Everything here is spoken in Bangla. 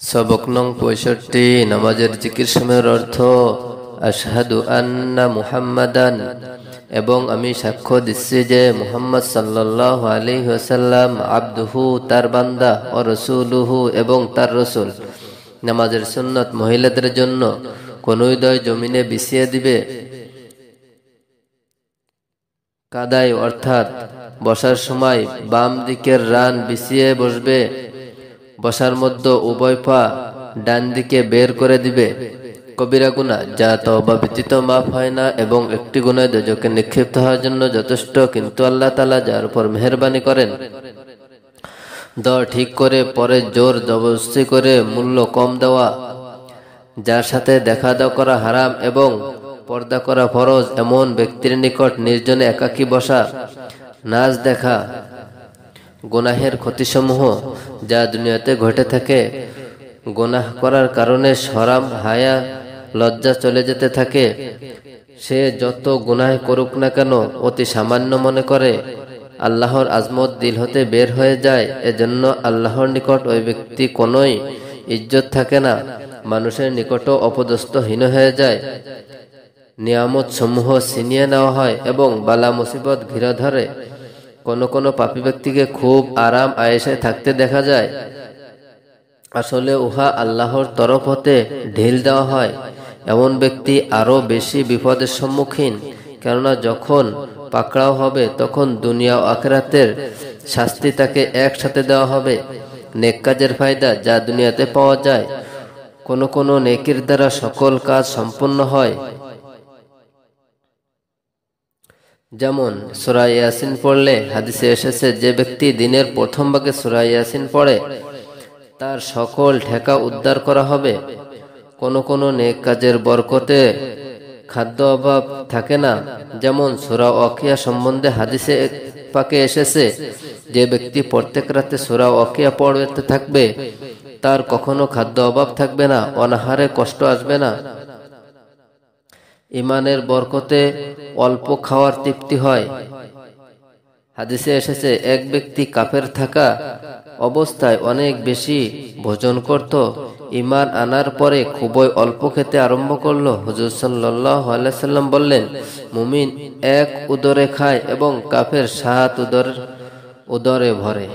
সবক নং ৬৫ নামাজের জিকির সময়ের অর্থ আশহাদু আন্না মুহাম্মাদান এবং আমি সাক্ষ্য দিচ্ছি যে মুহাম্মদ সাল্লাল্লাহু আলাইহি ওয়াসাল্লাম আবদুহু তার বান্দা ও রাসূলুহু এবং তার রাসূল। নামাজের সুন্নাত মহিলাদের জন্য কোন হৃদয় জমিনে বিছিয়ে দিবে কাদায়, অর্থাৎ বসার সময় বাম দিকের রান বিছিয়ে বসবে। বসার মধ্যে উভয় পা ডান দিকে বের করে দিবে। কবিরা গুনাহ যা তওবা ব্যতীত মাফ হয় না এবং একটি গুনাহ দোজখে নিক্ষিপ্ত হওয়ার জন্য যথেষ্ট, কিন্তু আল্লাহ তাআলা যার উপর মেহেরবানি করেন দর ঠিক করে পরে জোর জবরদস্তি করে মূল্য কম দেওয়া, যার সাথে দেখা দাও করা হারাম এবং পর্দা করা ফরজ, এমন ব্যক্তির নিকট নির্জনে একাকী বসা, নাচ দেখা, গুনাহের ক্ষতিসমূহ যা দুনিয়াতে ঘটে থাকে, গুনাহ করার কারণে শরম, হায়া, লজ্জা চলে যেতে থাকে। সে যত গুনাহ করুক না কেন অতি সামান্য মনে করে, আল্লাহর আজমত দিল হতে বের হয়ে যায়। এজন্য আল্লাহর নিকট ওই ব্যক্তি কোনোই ইজ্জত থাকে না, মানুষের নিকটও অপদস্থহীন হয়ে যায়। নিয়ামত সমূহ ছিনিয়ে নেওয়া হয় এবং বালা মুসিবত ঘিরে ধরে। কোন কোন পাপী ব্যক্তিকে খুব আরাম আয়েশায় থাকতে দেখা যায়, আসলে উহা আল্লাহর তরফ হতে ঢিল দেওয়া হয়। এমন ব্যক্তি আরো বেশি বিপদের সম্মুখীন, কেননা যখন পাকড়াও হবে তখন দুনিয়া ও আখিরাতের শাস্তি তাকে একসাথে দেওয়া হবে। নেক কাজের ফায়দা যা দুনিয়াতে পাওয়া যায়, কোন কোন নেকির দ্বারা সকল কাজ সম্পূর্ণ হয়। যেমন সূরা ইয়াসিন পড়লে হাদিসে এসেছে, যে ব্যক্তি দিনের প্রথম ভাগে সূরা ইয়াসিন পড়ে তার সকল ঠেকা উদ্ধার করা হবে। কোন কোন নেক কাজের বরকতে খাদ্য অভাব থাকে না। যেমন সূরা ওয়াকিয়া সম্বন্ধে হাদিসে পাকে এসেছে, যে ব্যক্তি প্রত্যেক রাতে সূরা ওয়াকিয়া পড়তে থাকবে তার কখনো খাদ্য অভাব থাকবে না, অনাহারে কষ্ট আসবে না। ইমানের বরকতে অল্প খাওয়ার তৃপ্তি হয়। হাদিসে এসেছে, এক ব্যক্তি কাফের থাকা অবস্থায় অনেক বেশি ভোজন করত, ঈমান আনার পরে খুবই অল্প খেতে আরম্ভ করলো। হুজুর সাল্লাল্লাহু আলাইহি ওয়াসাল্লাম বললেন, মুমিন এক উদরে খায় এবং কাফের 7 উদরে ভরে।